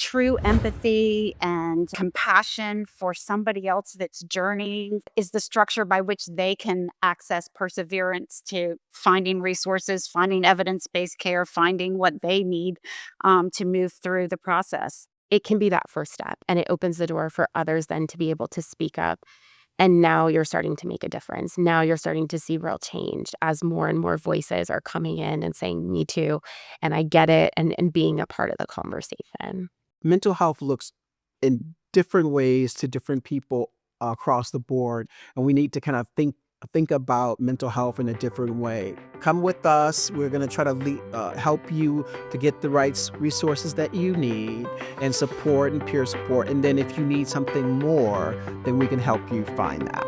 true empathy and compassion for somebody else that's journeying is the structure by which they can access perseverance to finding resources, finding evidence-based care, finding what they need to move through the process. It can be that first step, and it opens the door for others then to be able to speak up. And now you're starting to make a difference. Now you're starting to see real change as more and more voices are coming in and saying, me too, and I get it, and being a part of the conversation. Mental health looks in different ways to different people across the board, and we need to kind of think about mental health in a different way. Come with us. We're going to try to help you to get the right resources that you need and support and peer support. And then if you need something more, then we can help you find that.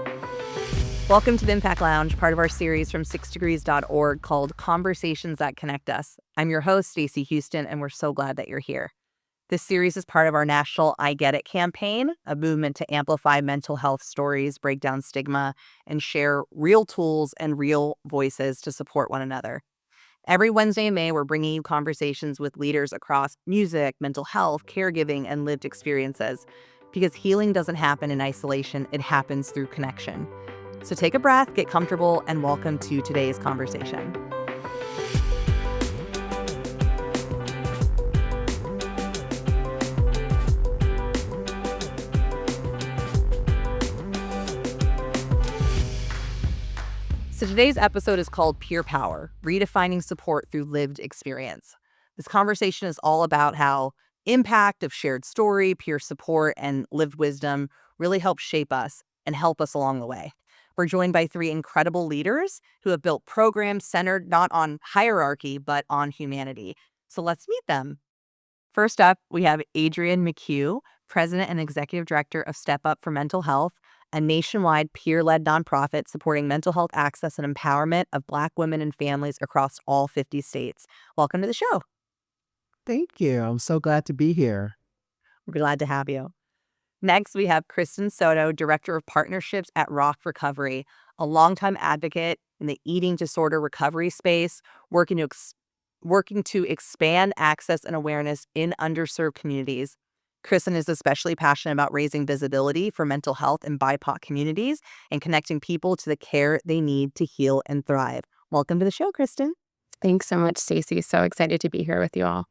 Welcome to the Impact Lounge, part of our series from SixDegrees.org called Conversations That Connect Us. I'm your host, Stacy Huston, and we're so glad that you're here. This series is part of our national I Get It campaign, a movement to amplify mental health stories, break down stigma, and share real tools and real voices to support one another. Every Wednesday in May, we're bringing you conversations with leaders across music, mental health, caregiving, and lived experiences. Because healing doesn't happen in isolation, it happens through connection. So take a breath, get comfortable, and welcome to today's conversation. So today's episode is called Peer Power, Redefining Support Through Lived Experience. This conversation is all about how impact of shared story, peer support, and lived wisdom really help shape us and help us along the way. We're joined by three incredible leaders who have built programs centered not on hierarchy, but on humanity. So let's meet them. First up, we have Adrienne McCue, President and Executive Director of Step Up for Mental Health, a nationwide peer-led nonprofit supporting mental health access and empowerment of Black women and families across all 50 states. Welcome to the show. Thank you. I'm so glad to be here. We're glad to have you. Next, we have Kristyn Soto, Director of Partnerships at Rock Recovery, a longtime advocate in the eating disorder recovery space, working to expand access and awareness in underserved communities. Kristyn is especially passionate about raising visibility for mental health in BIPOC communities and connecting people to the care they need to heal and thrive. Welcome to the show, Kristyn. Thanks so much, Stacy. So excited to be here with you all.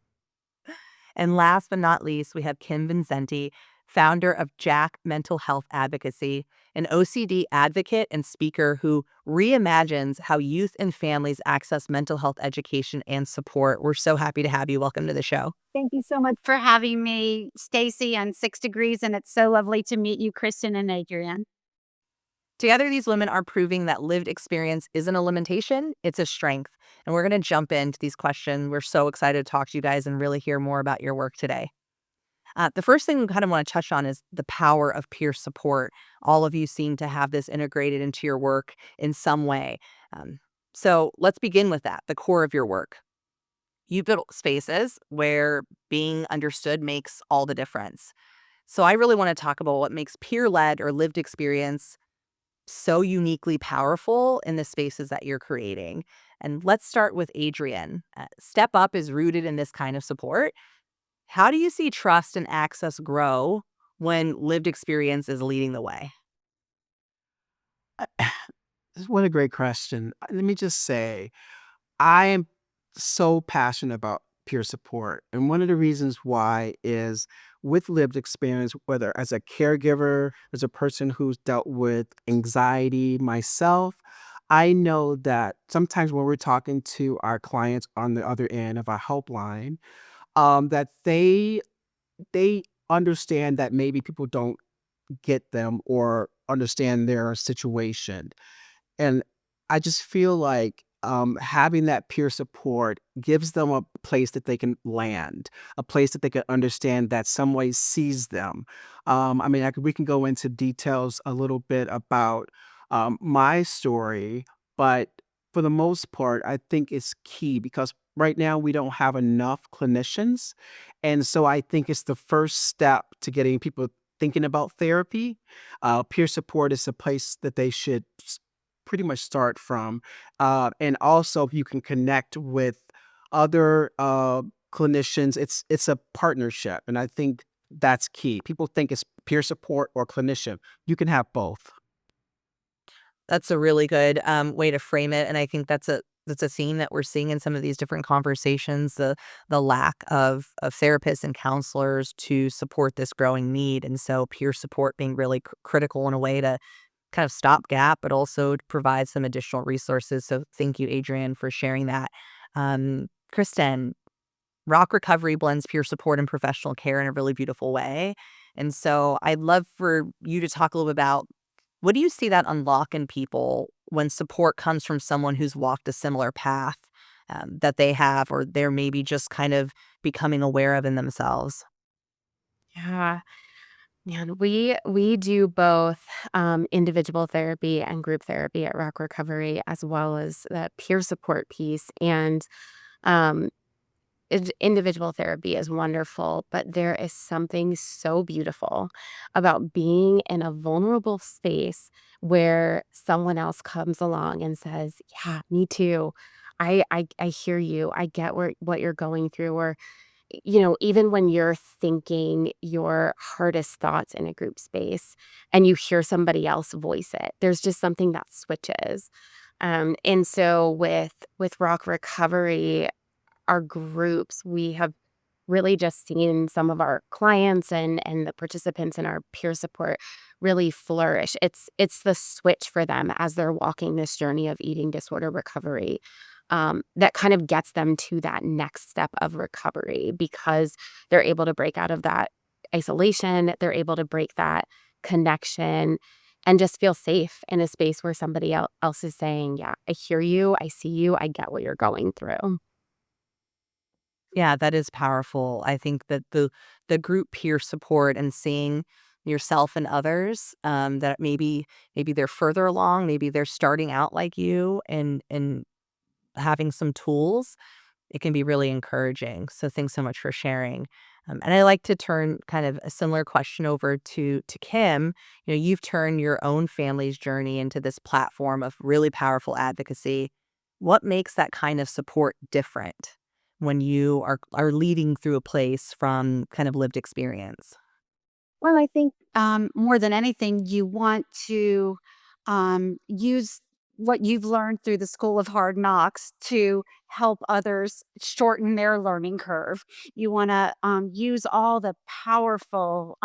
And last but not least, we have Kim Vincenty, founder of Jack Mental Health Advocacy, an OCD advocate and speaker who reimagines how youth and families access mental health education and support. We're so happy to have you. Welcome to the show. Thank you so much for having me, Stacy, on 6 Degrees, and it's so lovely to meet you, Kristyn and Adrienne. Together, these women are proving that lived experience isn't a limitation, it's a strength. And we're going to jump into these questions. We're so excited to talk to you guys and really hear more about your work today. The first thing we kind of want to touch on is the power of peer support. All of you seem to have this integrated into your work in some way. So let's begin with that, the core of your work. You built spaces where being understood makes all the difference. So I really want to talk about what makes peer-led or lived experience so uniquely powerful in the spaces that you're creating. And let's start with Adrienne. Step Up is rooted in this kind of support. How do you see trust and access grow when lived experience is leading the way? What a great question. Let me just say, I am so passionate about peer support. And one of the reasons why is with lived experience, whether as a caregiver, as a person who's dealt with anxiety myself, I know that sometimes when we're talking to our clients on the other end of our helpline, that they understand that maybe people don't get them or understand their situation. And I just feel like having that peer support gives them a place that they can land, a place that they can understand that some way sees them. We can go into details a little bit about my story, but for the most part, I think it's key because right now we don't have enough clinicians. And so I think it's the first step to getting people thinking about therapy. Peer support is a place that they should pretty much start from. And also, you can connect with other clinicians. It's a partnership, and I think that's key. People think it's peer support or clinician. You can have both. That's a really good way to frame it, and I think that's a theme that we're seeing in some of these different conversations, the lack of therapists and counselors to support this growing need, and so peer support being really critical in a way to kind of stopgap, but also to provide some additional resources. So thank you, Adrienne, for sharing that. Kristyn, rock recovery blends peer support and professional care in a really beautiful way. And so I'd love for you to talk a little bit about what do you see that unlock in people when support comes from someone who's walked a similar path that they have, or they're maybe just kind of becoming aware of in themselves? Yeah. Man, we do both individual therapy and group therapy at Rock Recovery, as well as the peer support piece. And um, individual therapy is wonderful, but there is something so beautiful about being in a vulnerable space where someone else comes along and says, "Yeah, me too. I hear you. I get what you're going through." Or even when you're thinking your hardest thoughts in a group space and you hear somebody else voice it, there's just something that switches. And so with Rock Recovery, our groups, we have really just seen some of our clients and the participants in our peer support really flourish. It's the switch for them as they're walking this journey of eating disorder recovery, that kind of gets them to that next step of recovery because they're able to break out of that isolation. They're able to break that connection and just feel safe in a space where somebody else is saying, "Yeah, I hear you. I see you. I get what you're going through." Yeah, that is powerful. I think that the group peer support and seeing yourself and others, that maybe they're further along, maybe they're starting out like you, and having some tools, it can be really encouraging. So thanks so much for sharing. And I like to turn kind of a similar question over to Kim. You've turned your own family's journey into this platform of really powerful advocacy. What makes that kind of support different when you are leading through a place from kind of lived experience? Well, I think more than anything, you want to use what you've learned through the School of Hard Knocks to help others shorten their learning curve. You want to use all the powerful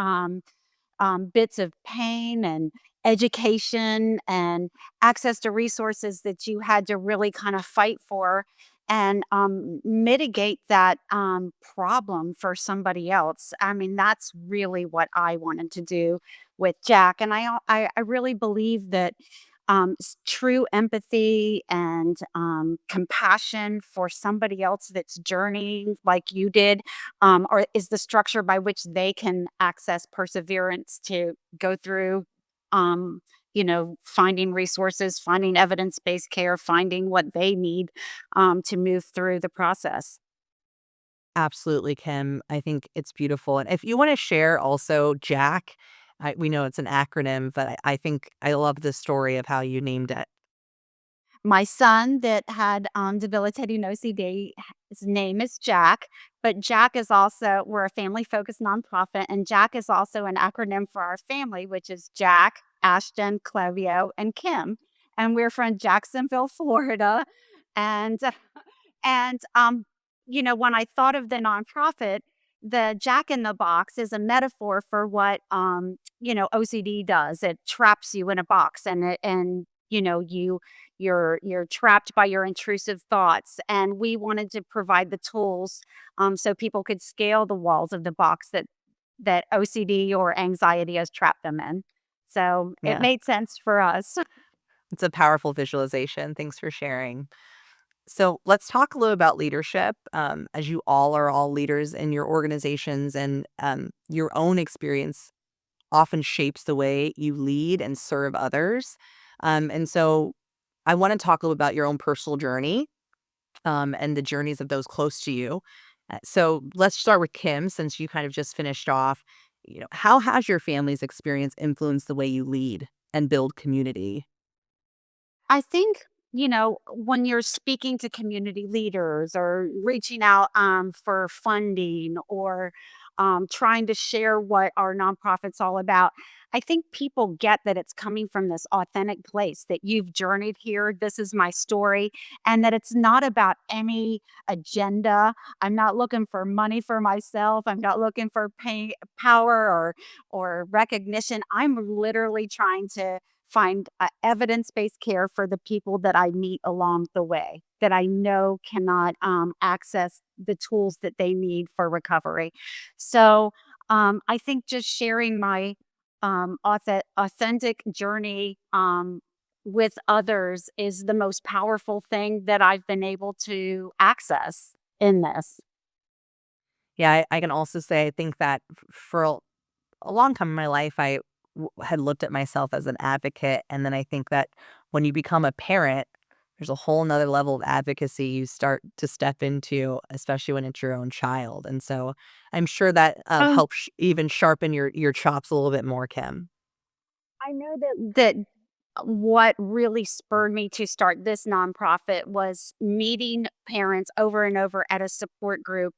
bits of pain and education and access to resources that you had to really kind of fight for and mitigate that problem for somebody else. I mean, that's really what I wanted to do with Jack. And I really believe that true empathy and compassion for somebody else that's journeying like you did, or is the structure by which they can access perseverance to go through, finding resources, finding evidence based care, finding what they need to move through the process. Absolutely, Kim. I think it's beautiful. And if you want to share also Jack, we know it's an acronym, but I think I love the story of how you named it. My son that had debilitating OCD, his name is Jack, but Jack is also, we're a family focused nonprofit, and Jack is also an acronym for our family, which is Jack, Ashton, Clavio, and Kim. And we're from Jacksonville, Florida. And when I thought of the nonprofit, the Jack in the Box is a metaphor for what OCD does. It traps you in a box, and you're trapped by your intrusive thoughts. And we wanted to provide the tools so people could scale the walls of the box that OCD or anxiety has trapped them in. So it Yeah, made sense for us. it's a powerful visualization. Thanks for sharing. So let's talk a little about leadership. As you all are all leaders in your organizations, and your own experience often shapes the way you lead and serve others. And so I want to talk a little about your own personal journey, and the journeys of those close to you. So let's start with Kim, since you kind of just finished off. How has your family's experience influenced the way you lead and build community? I think when you're speaking to community leaders or reaching out for funding or trying to share what our nonprofit's all about, I think people get that it's coming from this authentic place that you've journeyed here. This is my story, and that it's not about any agenda. I'm not looking for money for myself. I'm not looking for power or recognition. I'm literally trying to find evidence-based care for the people that I meet along the way that I know cannot access the tools that they need for recovery. So I think just sharing my authentic journey with others is the most powerful thing that I've been able to access in this. Yeah, I can also say I think that for a long time in my life, had looked at myself as an advocate. And then I think that when you become a parent, there's a whole nother level of advocacy you start to step into, especially when it's your own child. And so I'm sure that Oh, helps even sharpen your chops a little bit more, Kim. I know that what really spurred me to start this nonprofit was meeting parents over and over at a support group.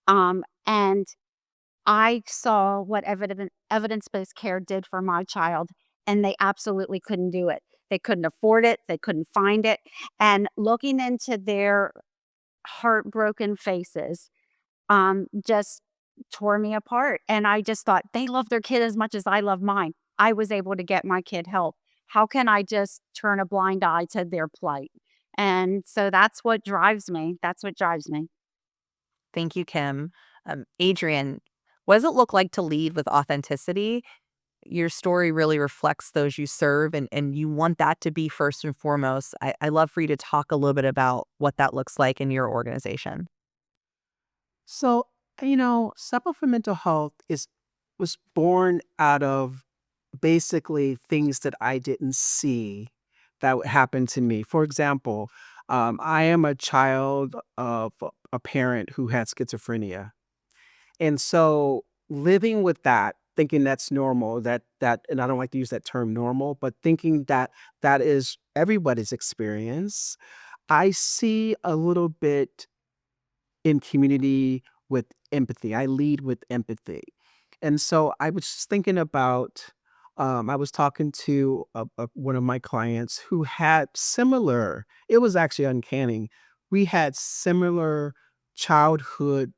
And I saw what evidence-based care did for my child, and they absolutely couldn't do it. They couldn't afford it, they couldn't find it. And looking into their heartbroken faces just tore me apart. And I just thought, they love their kid as much as I love mine. I was able to get my kid help. How can I just turn a blind eye to their plight? And so that's what drives me. That's what drives me. Thank you, Kim. Adrienne, what does it look like to lead with authenticity? Your story really reflects those you serve, and you want that to be first and foremost. I love for you to talk a little bit about what that looks like in your organization. So, Supple for Mental Health is was born out of basically things that I didn't see that would happen to me. For example, I am a child of a parent who had schizophrenia. And so living with that, thinking that's normal, and I don't like to use that term normal, but thinking that that is everybody's experience, I see a little bit in community with empathy. I lead with empathy. And so I was just thinking about, I was talking to one of my clients who had similar, it was actually uncanny. We had similar childhood,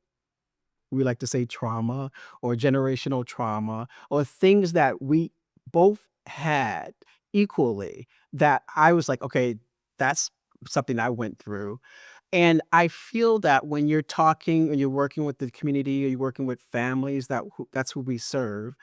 we like to say trauma or generational trauma or things that we both had equally that I was like, okay, that's something I went through. And I feel that when you're talking and you're working with the community or you're working with families, that's who we serve,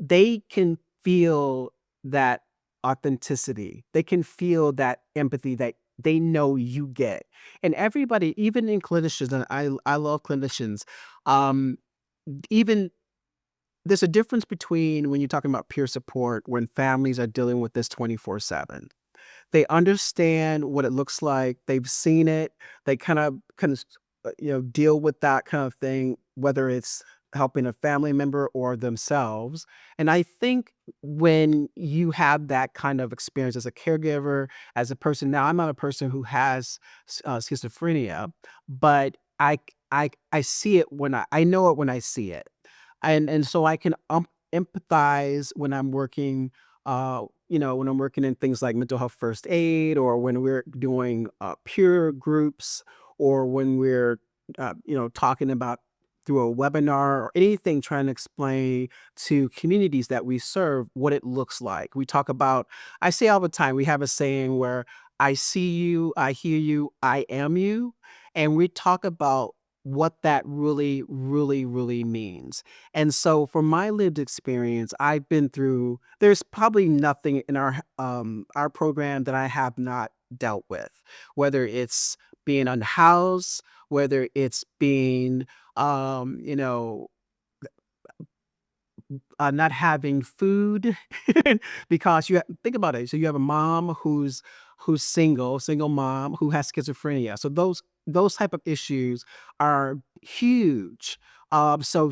they can feel that authenticity. They can feel that empathy that they know you get. And everybody, even in clinicians, and I love clinicians, um, even there's a difference between when you're talking about peer support when families are dealing with this 24/7. They understand what it looks like. They've seen it. They kind of deal with that kind of thing, whether it's helping a family member or themselves. And I think when you have that kind of experience as a caregiver, as a person, now I'm not a person who has schizophrenia, but I see it when I know it when I see it, and so I can empathize when I'm working when I'm working in things like mental health first aid, or when we're doing peer groups, or when we're, talking about through a webinar or anything, trying to explain to communities that we serve what it looks like. I say all the time, we have a saying where I see you, I hear you, I am you. And we talk about what that really, really, really means. And so from my lived experience, there's probably nothing in our program that I have not dealt with, whether it's being unhoused, whether it's being, um, you know, not having food because think about it. So you have a mom who's single mom who has schizophrenia. So those type of issues are huge. So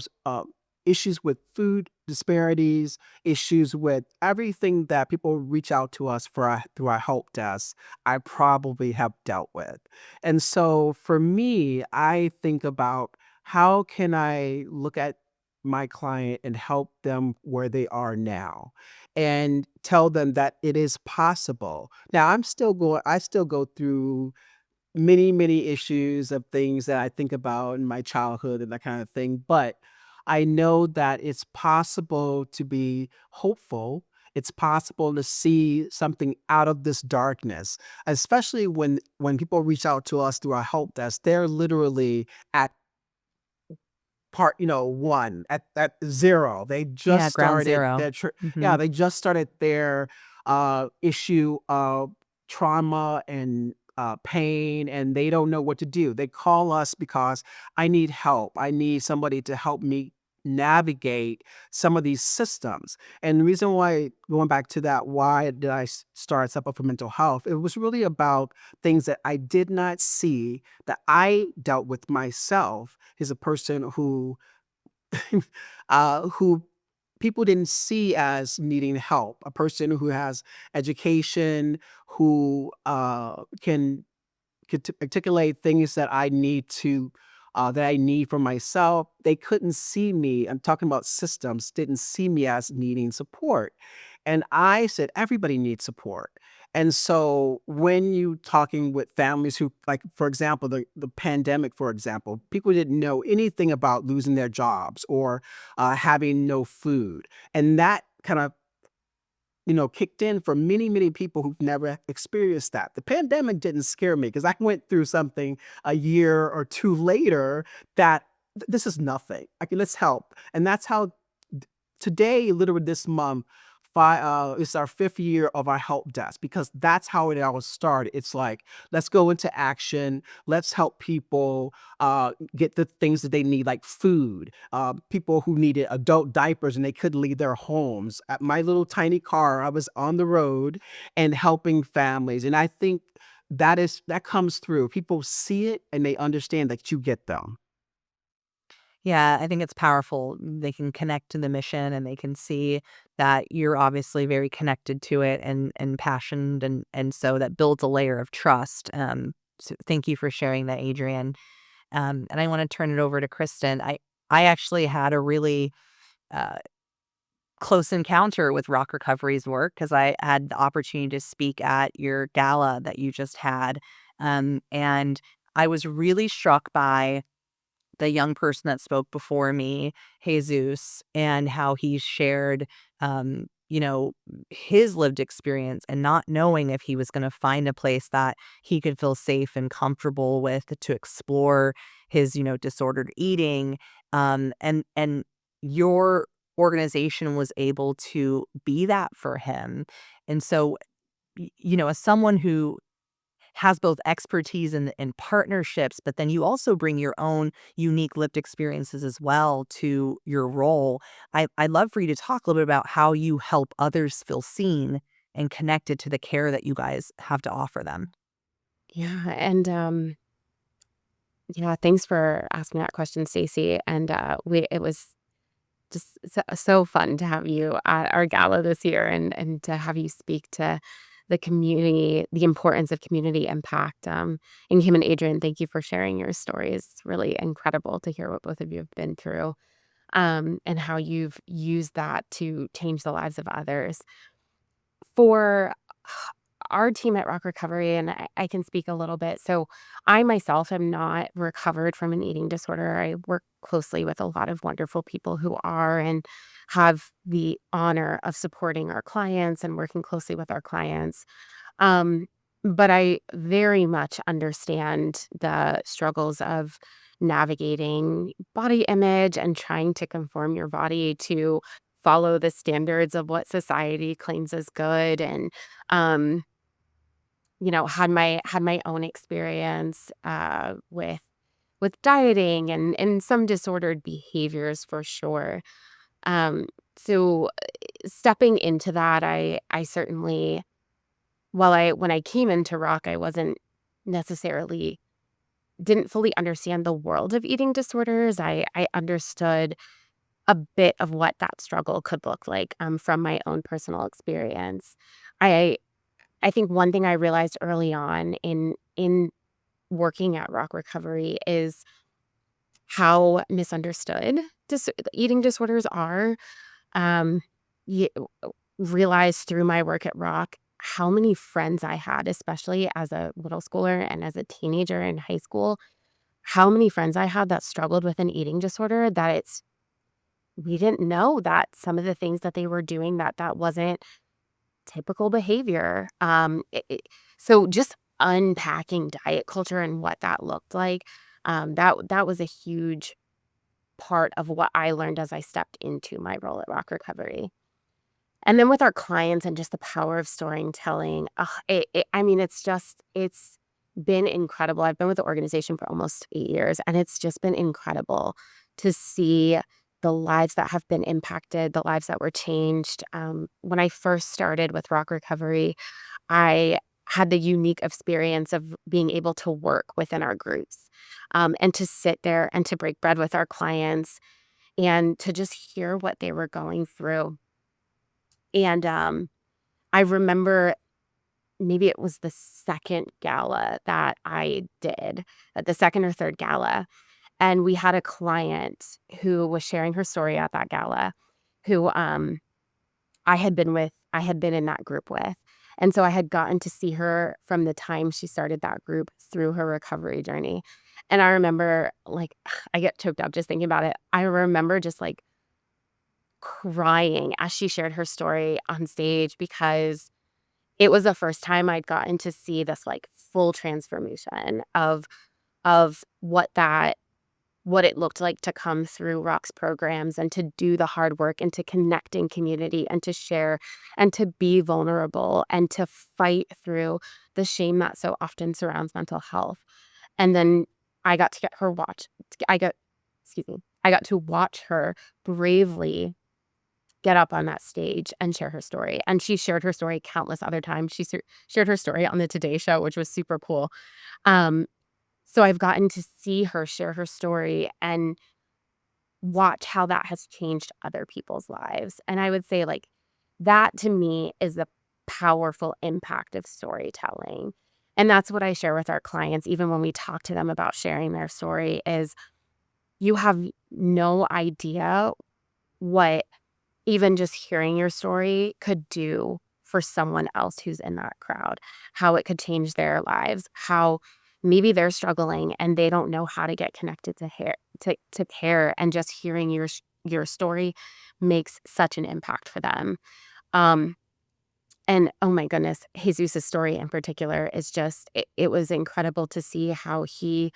issues with food disparities, issues with everything that people reach out to us for through our help desk, I probably have dealt with. And so for me, I think about how can I look at my client and help them where they are now and tell them that it is possible. Now I still go through many issues of things that I think about in my childhood and that kind of thing. But I know that it's possible to be hopeful. It's possible to see something out of this darkness, especially when people reach out to us through our help desk. They're literally at part, one, at zero. They just Yeah, ground started zero. their Hmm. yeah, they just started their issue of trauma and pain, and they don't know what to do. They call us because I need help. I need somebody to help me navigate some of these systems. And the reason why, going back to that, why did I start Up for Mental Health? It was really about things that I did not see that I dealt with myself as a person who people didn't see as needing help, a person who has education, who can articulate things that I need for myself. They couldn't see me. I'm talking about systems, didn't see me as needing support. And I said, everybody needs support. And so when you talking with families who, like, for example, the pandemic, for example, people didn't know anything about losing their jobs or having no food. And that kind of kicked in for many people who've never experienced that. The pandemic didn't scare me because I went through something a year or two later that this is nothing. Okay, let's help. And that's how today, literally this month, it's our 5th year of our help desk because that's how it all started. It's like, let's go into action. Let's help people get the things that they need, like food. People who needed adult diapers and they couldn't leave their homes. At my little tiny car, I was on the road and helping families. And I think that comes through. People see it and they understand that you get them. Yeah, I think it's powerful. They can connect to the mission and they can see that you're obviously very connected to it and passionate and so that builds a layer of trust. So thank you for sharing that, Adrienne. And I want to turn it over to Kristyn. I actually had a really uh, close encounter with Rock Recovery's work because I had the opportunity to speak at your gala that you just had, and I was really struck by the young person that spoke before me, Jesus, and how he shared, you know, his lived experience and not knowing if he was going to find a place that he could feel safe and comfortable with to explore his, disordered eating. And your organization was able to be that for him. And so, as someone who has both expertise in partnerships, but then you also bring your own unique lived experiences as well to your role. I'd love for you to talk a little bit about how you help others feel seen and connected to the care that you guys have to offer them. Yeah, and yeah, thanks for asking that question, Stacy. And it was just so fun to have you at our gala this year and to have you speak to the community, the importance of community impact. And Kim and Adrienne, thank you for sharing your story. It's really incredible to hear what both of you have been through, and how you've used that to change the lives of others. For our team at Rock Recovery, and I can speak a little bit. So, I myself am not recovered from an eating disorder. I work closely with a lot of wonderful people who are and have the honor of supporting our clients and working closely with our clients. Um, but I very much understand the struggles of navigating body image and trying to conform your body to follow the standards of what society claims as good. And um, had my own experience with dieting and some disordered behaviors for sure. So stepping into that, I certainly, when I came into rock, I wasn't necessarily didn't fully understand the world of eating disorders. I understood a bit of what that struggle could look like from my own personal experience. I I think one thing I realized early on in working at Rock Recovery is how misunderstood eating disorders are. Um, y- Realized through my work at Rock how many friends I had, especially as a middle schooler and as a teenager in high school, how many friends I had that struggled with an eating disorder that we didn't know that some of the things that they were doing that wasn't typical behavior. So just unpacking diet culture and what that looked like, that was a huge part of what I learned as I stepped into my role at Rock Recovery. And then with our clients and just the power of storytelling, I mean, it's been incredible. I've been with the organization for almost 8 years, and it's just been incredible to see the lives that have been impacted, the lives that were changed. When I first started with Rock Recovery, I had the unique experience of being able to work within our groups, and to sit there and to break bread with our clients and to just hear what they were going through. And I remember maybe it was the second gala that I did, the second or third gala. And we had a client who was sharing her story at that gala who I had been in that group with. And so I had gotten to see her from the time she started that group through her recovery journey. And I remember, like, I get choked up just thinking about it. I remember just like crying as she shared her story on stage because it was the first time I'd gotten to see this like full transformation of what it looked like to come through Rock's programs and to do the hard work and to connect in community and to share and to be vulnerable and to fight through the shame that so often surrounds mental health. And then I got to get her watch. I got, excuse me, I got to watch her bravely get up on that stage and share her story. And she shared her story countless other times. Shared her story on the Today Show, which was super cool. Um, so I've gotten to see her share her story and watch how that has changed other people's lives. And I would say like that to me is the powerful impact of storytelling. And that's what I share with our clients, even when we talk to them about sharing their story, is you have no idea what even just hearing your story could do for someone else who's in that crowd, how it could change their lives, how maybe they're struggling and they don't know how to get connected to care, and just hearing your story makes such an impact for them. Um, and oh my goodness, Jesus's story in particular is just it was incredible to see how he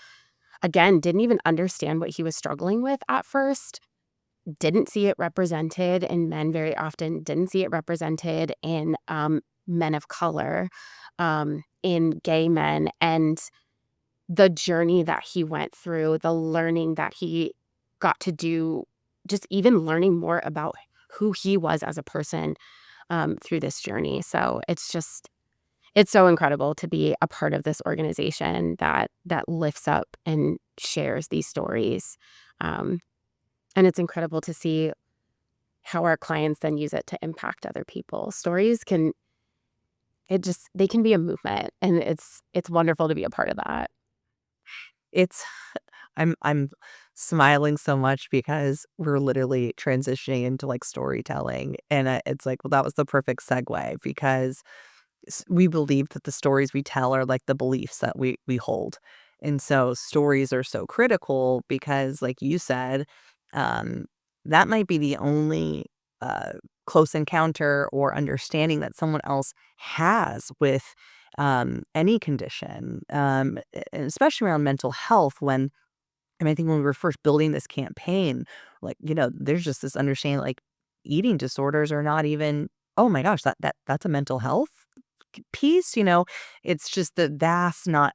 again didn't even understand what he was struggling with at first, didn't see it represented in men very often, didn't see it represented in men of color, in gay men, and the journey that he went through, the learning that he got to do, just even learning more about who he was as a person through this journey. So it's so incredible to be a part of this organization that lifts up and shares these stories. Um, and it's incredible to see how our clients then use it to impact other people. Stories can they can be a movement, and it's wonderful to be a part of that. It's I'm smiling so much because we're literally transitioning into like storytelling, and it's like, well, that was the perfect segue because we believe that the stories we tell are like the beliefs that we hold. And so stories are so critical because, like you said, um, that might be the only uh, close encounter or understanding that someone else has with any condition, and especially around mental health. I think when we were first building this campaign, like, there's just this understanding like eating disorders are not even, oh my gosh, that's a mental health piece. It's just the vast not,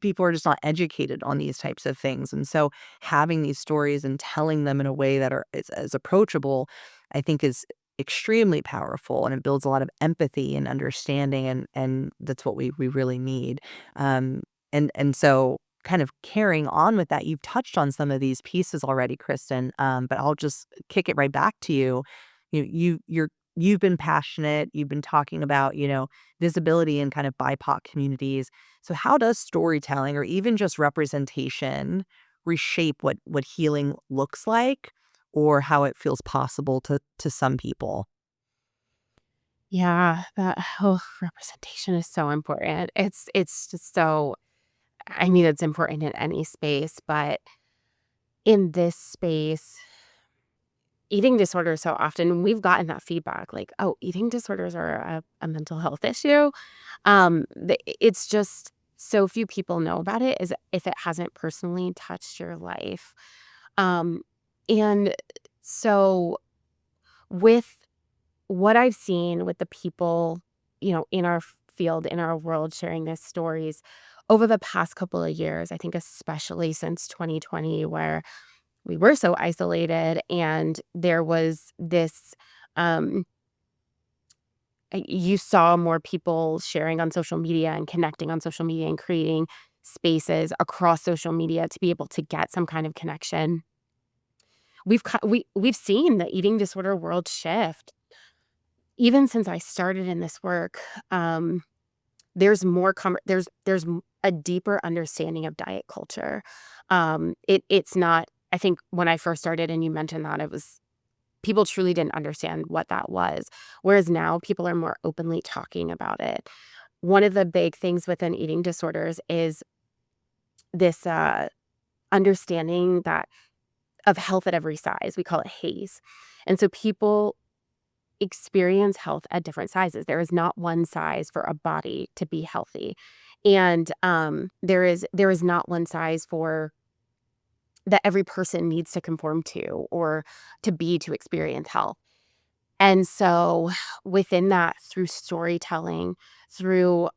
people are just not educated on these types of things. And so having these stories and telling them in a way that is as approachable, I think is extremely powerful, and it builds a lot of empathy and understanding, and that's what we really need. Um and so kind of carrying on with that, you've touched on some of these pieces already, Kristyn, but I'll just kick it right back to you. You've been passionate. You've been talking about, visibility in kind of BIPOC communities. So how does storytelling or even just representation reshape what healing looks like or how it feels possible to some people? Yeah, that representation is so important. It's just so, I mean, it's important in any space, but in this space, eating disorders so often, we've gotten that feedback like, oh, eating disorders are a mental health issue. It's just so few people know about it as if it hasn't personally touched your life. Um, and so with what I've seen with the people, in our field, in our world, sharing these stories over the past couple of years, I think especially since 2020, where we were so isolated and there was this, um, you saw more people sharing on social media and connecting on social media and creating spaces across social media to be able to get some kind of connection. We've seen the eating disorder world shift. Even since I started in this work, there's more a deeper understanding of diet culture. It's not, I think when I first started and you mentioned that, it was people truly didn't understand what that was. Whereas now people are more openly talking about it. One of the big things within eating disorders is this understanding that of health at every size. We call it HAZE. And so people experience health at different sizes. There is not one size for a body to be healthy. And there is not one size for that every person needs to conform to or to experience health. And so within that, through storytelling, through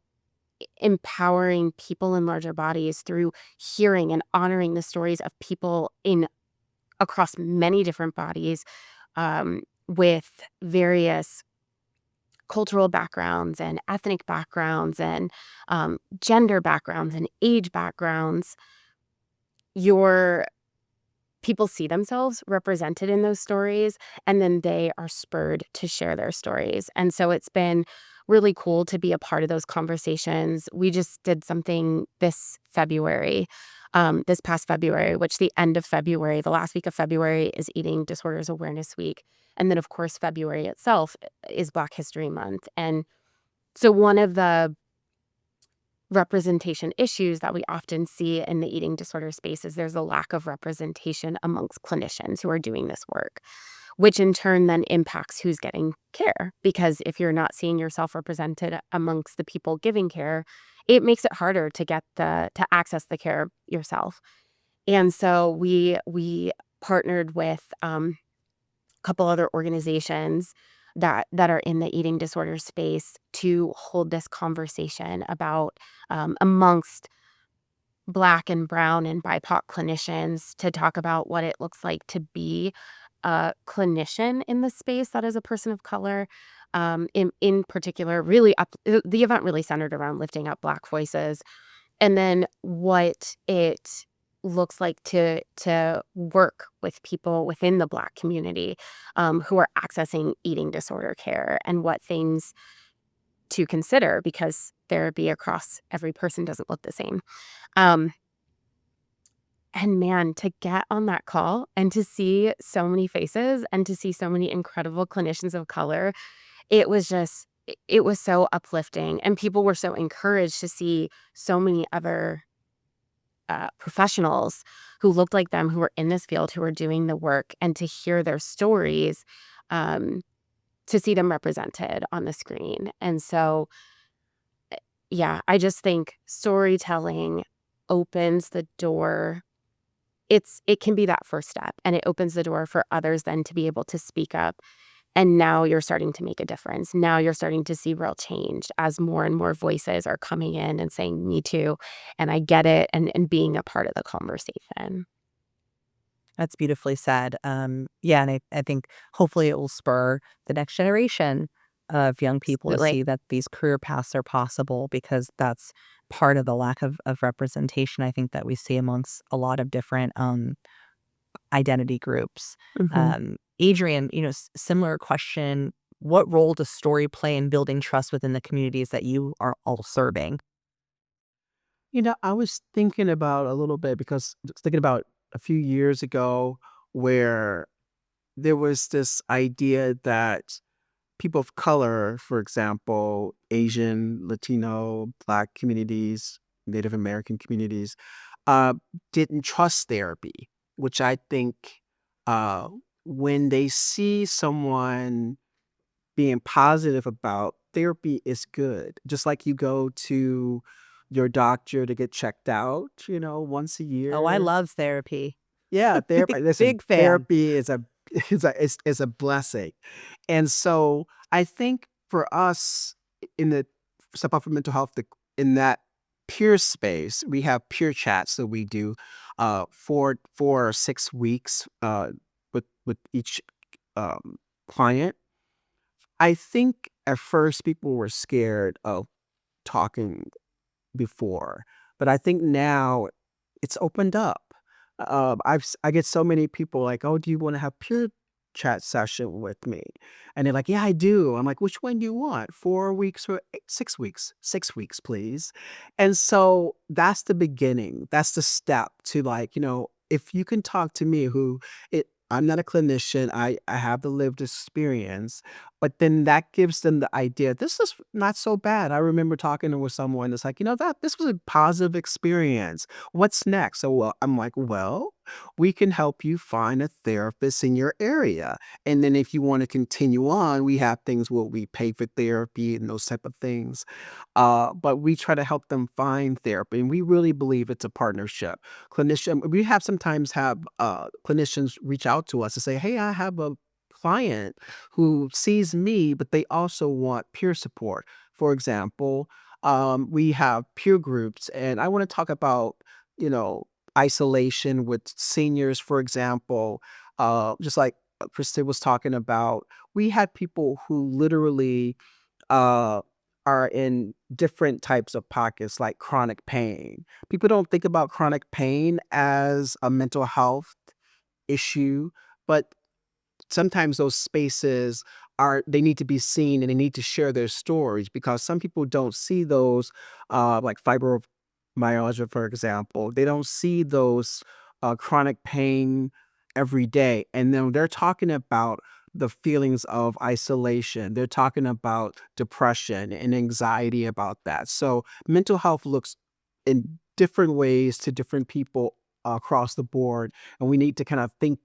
empowering people in larger bodies, through hearing and honoring the stories of people in across many different bodies, with various cultural backgrounds and ethnic backgrounds and gender backgrounds and age backgrounds, your people see themselves represented in those stories, and then they are spurred to share their stories. And so it's been really cool to be a part of those conversations. We just did something this past February, which the end of February, the last week of February is Eating Disorders Awareness Week. And then, of course, February itself is Black History Month. And so one of the representation issues that we often see in the eating disorder space is there's a lack of representation amongst clinicians who are doing this work, which in turn then impacts who's getting care. Because if you're not seeing yourself represented amongst the people giving care, it makes it harder to access the care yourself. And so we partnered with a couple other organizations that are in the eating disorder space to hold this conversation about amongst Black and Brown and BIPOC clinicians to talk about what it looks like to be a clinician in the space that is a person of color. In particular, the event really centered around lifting up Black voices, and then what it looks like to work with people within the Black community who are accessing eating disorder care, and what things to consider, because therapy across every person doesn't look the same. Um, and man, to get on that call and to see so many faces and to see so many incredible clinicians of color, it was so uplifting. And people were so encouraged to see so many other professionals who looked like them, who were in this field, who were doing the work, and to hear their stories, um, to see them represented on the screen. And so, yeah, I just think storytelling opens the door. It can be that first step, and it opens the door for others then to be able to speak up. And now you're starting to make a difference. Now you're starting to see real change as more and more voices are coming in and saying, me too, and I get it, and being a part of the conversation. That's beautifully said. Yeah, and I think hopefully it will spur the next generation of young people to Absolutely. see that these career paths are possible, because that's part of the lack of representation, I think, that we see amongst a lot of different identity groups. Mhm. Adrienne, similar question. What role does story play in building trust within the communities that you are all serving? I was thinking about a little bit because just thinking about a few years ago where there was this idea that people of color, for example, Asian, Latino, Black communities, Native American communities, uh, didn't trust therapy, which I think uh, when they see someone being positive about therapy is good. Just like you go to your doctor to get checked out, once a Oh, I year. love therapy. Yeah, therapy. Big, Listen, big fan. therapy is a is a blessing, and so I think for us in the Step Up for Mental Health, in that peer space, we have peer chats that we do, 4 or 6 weeks, with each client. I think at first people were scared of talking before, but I think now it's opened up. I get so many people like, "Oh, do you want to have peer chat session with me?" And they're like, "Yeah, I do." I'm like, "Which one do you want? 4 weeks or 6 weeks? 6 weeks, please." And so that's the beginning. That's the step to like, if you can talk to me, I'm not a clinician. I have the lived experience, but then that gives them the idea, this is not so bad. I remember talking with someone that's like, that this was a positive experience. What's next? So I'm like, well, we can help you find a therapist in your area. And then if you want to continue on, we have things where we pay for therapy and those type of things. But we try to help them find therapy. And we really believe it's a partnership. We have sometimes have clinicians reach out to us and say, hey, I have a client who sees me, but they also want peer support. For example, we have peer groups, and I want to talk about, you know, isolation with seniors, for example. Just like Kristyn was talking about, we had people who literally uh, are in different types of pockets, like chronic pain. People don't think about chronic pain as a mental health issue, but sometimes those spaces they need to be seen and they need to share their stories because some people don't see those, like fibromyalgia, for example. They don't see those chronic pain every day, and then they're talking about the feelings of isolation. They're talking about depression and anxiety about that. So mental health looks in different ways to different people across the board, and we need to kind of think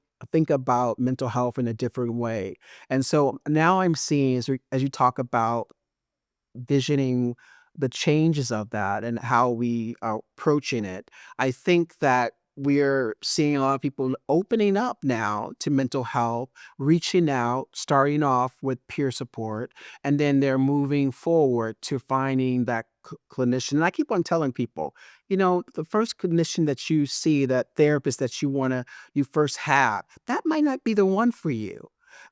about mental health in a different way. And so now I'm seeing as you talk about visioning the changes of that and how we are approaching it, I think that we're seeing a lot of people opening up now to mental health, reaching out, starting off with peer support, and then they're moving forward to finding that clinician. And I keep on telling people, the first clinician that you see, that therapist that you first have, that might not be the one for you.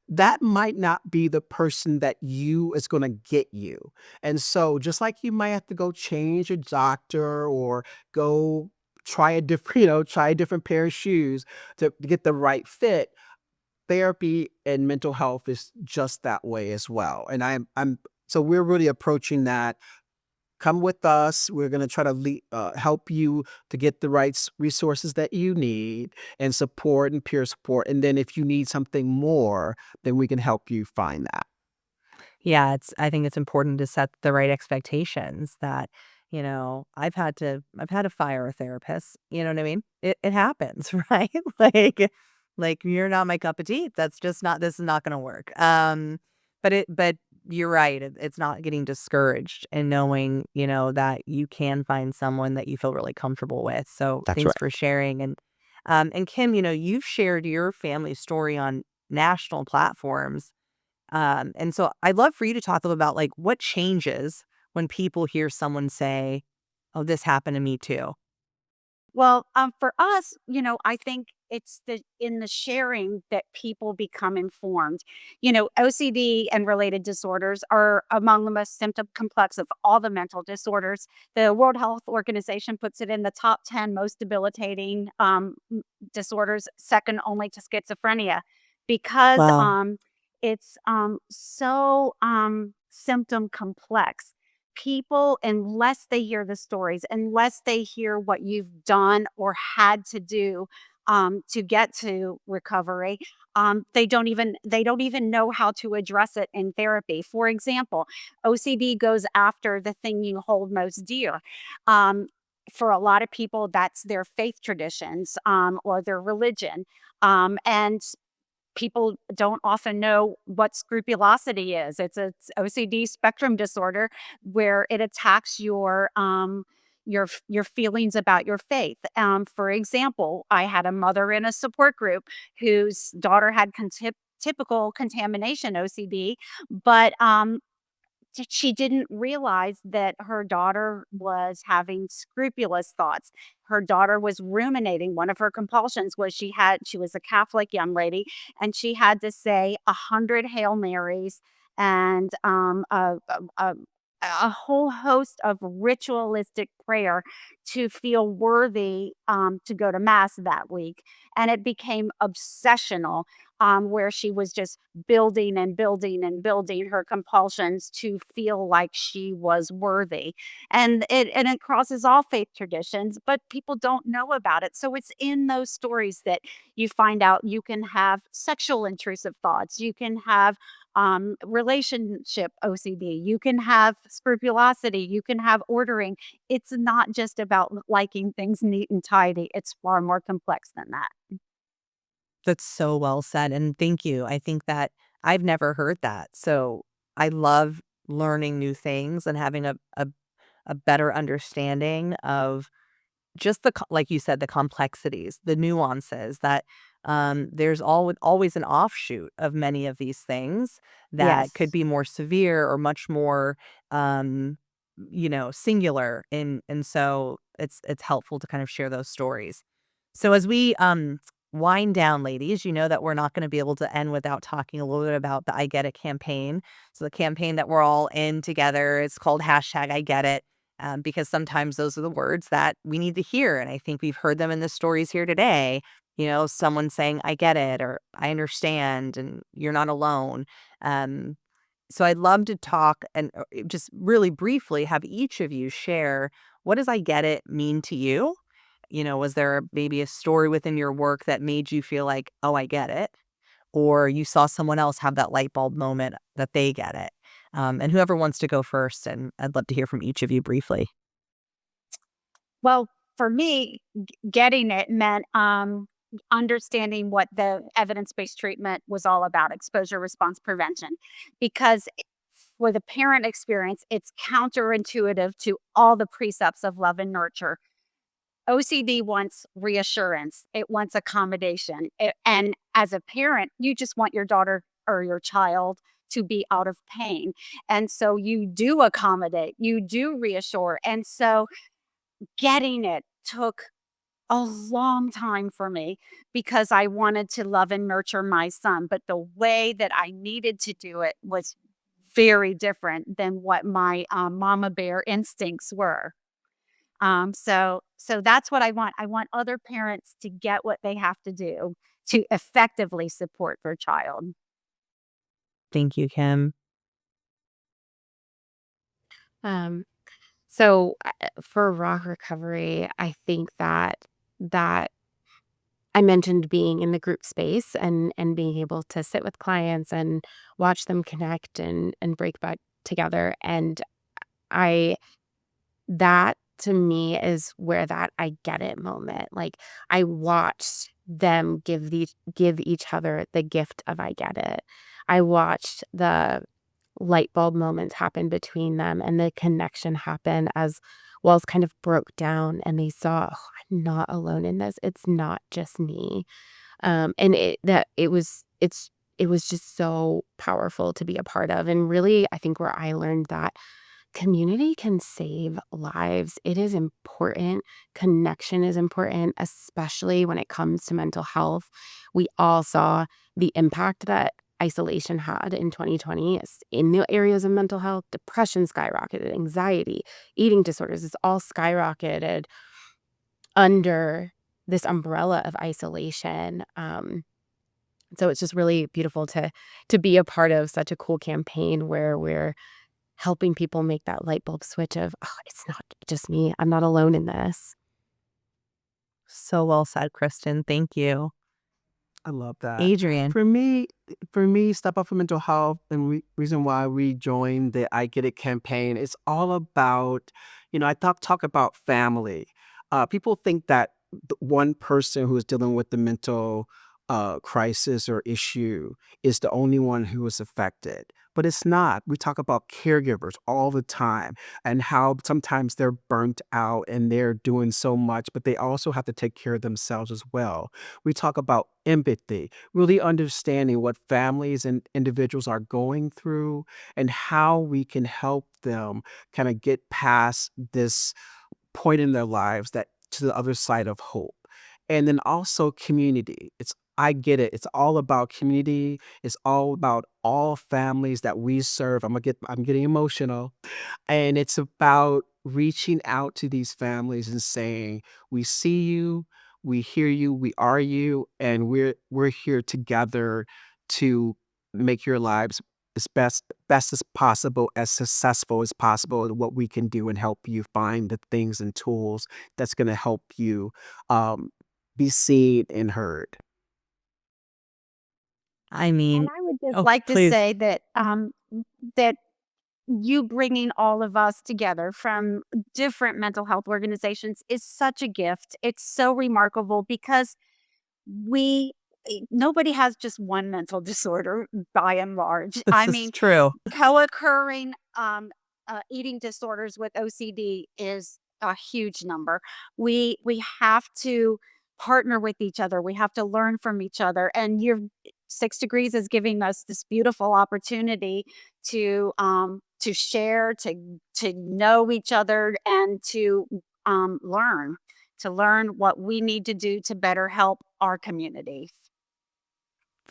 That might not be the person that you is going to get you. And so just like you might have to go change your doctor or go try a different, try a different pair of shoes to get the right fit, therapy and mental health is just that way as well. And so we're really approaching that. Come with us. We're going to try to help you to get the right resources that you need and support and peer support. And then if you need something more, then we can help you find that. Yeah, I think it's important to set the right expectations that, I've had to fire a therapist, you know what I mean? It happens, right? Like you're not my cup of tea. That's just not This is not gonna work. But you're right. It's not getting discouraged and knowing, that you can find someone that you feel really comfortable with. So That's thanks right. for sharing. And Kim, you've shared your family story on national platforms, and so I'd love for you to talk about like what changes when people hear someone say, "Oh, this happened to me too." Well, for us, I think it's in the sharing that people become informed. OCD and related disorders are among the most symptom complex of all the mental disorders. The World Health Organization puts it in the top 10 most debilitating disorders, second only to schizophrenia, because Wow. it's so symptom complex. People, unless they hear the stories, unless they hear what you've done or had to do to get to recovery, they don't even know how to address it in therapy. For example, OCD goes after the thing you hold most dear. Um, for a lot of people, that's their faith traditions or their religion. And people don't often know what scrupulosity is. It's OCD spectrum disorder where it attacks your feelings about your faith. For example, I had a mother in a support group whose daughter had typical contamination OCD, but she didn't realize that her daughter was having scrupulous thoughts. Her daughter was ruminating. One of her compulsions was she was a Catholic young lady, and she had to say 100 Hail Marys and a whole host of ritualistic prayer to feel worthy to go to mass that week. And it became obsessional, where she was just building and building and building her compulsions to feel like she was worthy. And it crosses all faith traditions, but people don't know about it. So it's in those stories that you find out you can have sexual intrusive thoughts, you can have relationship OCD, you can have scrupulosity, you can have ordering. It's not just about liking things neat and tidy. It's far more complex than that. That's so well said, and thank you. I think that I've never heard that. So I love learning new things and having a better understanding of just like you said, the complexities, the nuances that there's always an offshoot of many of these things that could Yes. be more severe or much more, um, singular. And so it's helpful to kind of share those stories. So as we wind down, ladies, you know that we're not going to be able to end without talking a little bit about the I Get It campaign. So the campaign that we're all in together, it's called hashtag I Get It, because sometimes those are the words that we need to hear. And I think we've heard them in the stories here today. Someone saying, I get it, or I understand, and you're not alone. Um, so I'd love to talk and just really briefly have each of you share, what does I get it mean to you? Was there maybe a story within your work that made you feel like, oh, I get it? Or you saw someone else have that light bulb moment that they get it? And whoever wants to go first, and I'd love to hear from each of you briefly. Well, for me, getting it meant understanding what the evidence-based treatment was all about, exposure response prevention. Because for the parent experience, it's counterintuitive to all the precepts of love and nurture. OCD wants reassurance, it wants accommodation. And as a parent, you just want your daughter or your child to be out of pain. And so you do accommodate, you do reassure. And so getting it took a long time for me because I wanted to love and nurture my son, but the way that I needed to do it was very different than what my mama bear instincts were. So that's what I want. I want other parents to get what they have to do to effectively support their child. Thank you, Kim. Um, so for raw recovery, I think that I mentioned being in the group space and being able to sit with clients and watch them connect and break back together. And I that to me is where that I get it moment. Like I watched them give each other the gift of I get it. I watched the light bulb moments happen between them and the connection happen as walls kind of broke down and they saw, oh, I'm not alone in this. It's not just me. And it was just so powerful to be a part of. And really, I think where I learned that Community can save lives. It is important. Connection is important, especially when it comes to mental health. We all saw the impact that isolation had in 2020 in the areas of mental health. Depression skyrocketed, anxiety, eating disorders, it's all skyrocketed under this umbrella of isolation. So it's just really beautiful to be a part of such a cool campaign where we're helping people make that light bulb switch of, "Oh, it's not just me. I'm not alone in this." So well said, Kristyn. Thank you. I love that. Adrienne. For me, Step Up for Mental Health, and reason why we joined the I Get It campaign, it's all about, I talk about family. People think that the one person who is dealing with the mental crisis or issue is the only one who is affected, but it's not. We talk about caregivers all the time and how sometimes they're burnt out and they're doing so much, but they also have to take care of themselves as well. We talk about empathy, really understanding what families and individuals are going through and how we can help them kind of get past this point in their lives that to the other side of hope. And then also community. I get it. It's all about community. It's all about all families that we serve. I'm getting emotional. And it's about reaching out to these families and saying, we see you, we hear you, we are you, and we're here together to make your lives as best as possible, as successful as possible, and what we can do and help you find the things and tools that's going to help you um, be seen and heard. I And mean, I would just oh, like to please. say that you bringing all of us together from different mental health organizations is such a gift. It's so remarkable because we nobody has just one mental disorder by and large. I This is mean, true. co-occurring eating disorders with OCD is a huge number. We have to partner with each other. We have to learn from each other. And your 6 Degrees is giving us this beautiful opportunity to share, to know each other, and learn to learn what we need to do to better help our community.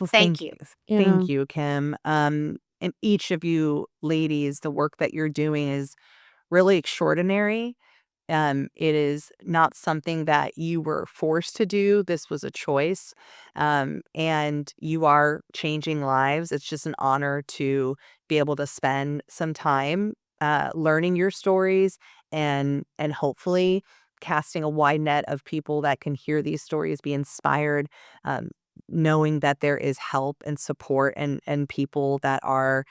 Well, Thank you. Yeah. thank you, Kim. And each of you ladies, the work that you're doing is really extraordinary. It is not something that you were forced to do. This was a choice. And you are changing lives. It's just an honor to be able to spend some time learning your stories and hopefully casting a wide net of people that can hear these stories, be inspired, um, knowing that there is help and support and people that are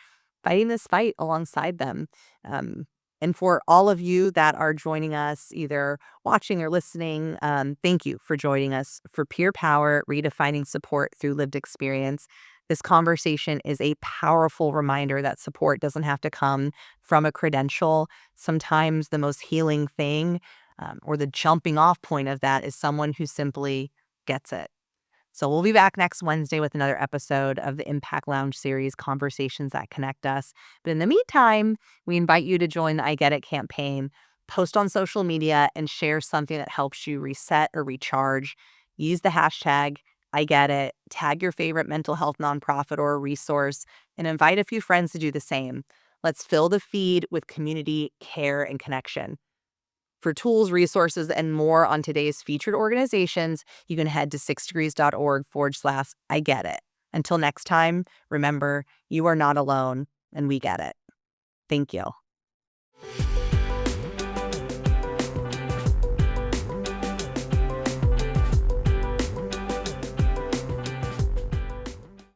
fighting this fight alongside them. Um, and for all of you that are joining us, either watching or listening, thank you for joining us for Peer Power, Redefining Support Through Lived Experience. This conversation is a powerful reminder that support doesn't have to come from a credential. Sometimes the most healing thing, or the jumping off point of that, is someone who simply gets it. So we'll be back next Wednesday with another episode of the Impact Lounge series, Conversations That Connect Us. But in the meantime, we invite you to join the I Get It campaign, post on social media, and share something that helps you reset or recharge. Use the hashtag I Get It, tag your favorite mental health nonprofit or a resource, and invite a few friends to do the same. Let's fill the feed with community, care, and connection. For tools, resources, and more on today's featured organizations, you can head to SixDegrees.org/I get it. Until next time, remember, you are not alone, and we get it. Thank you.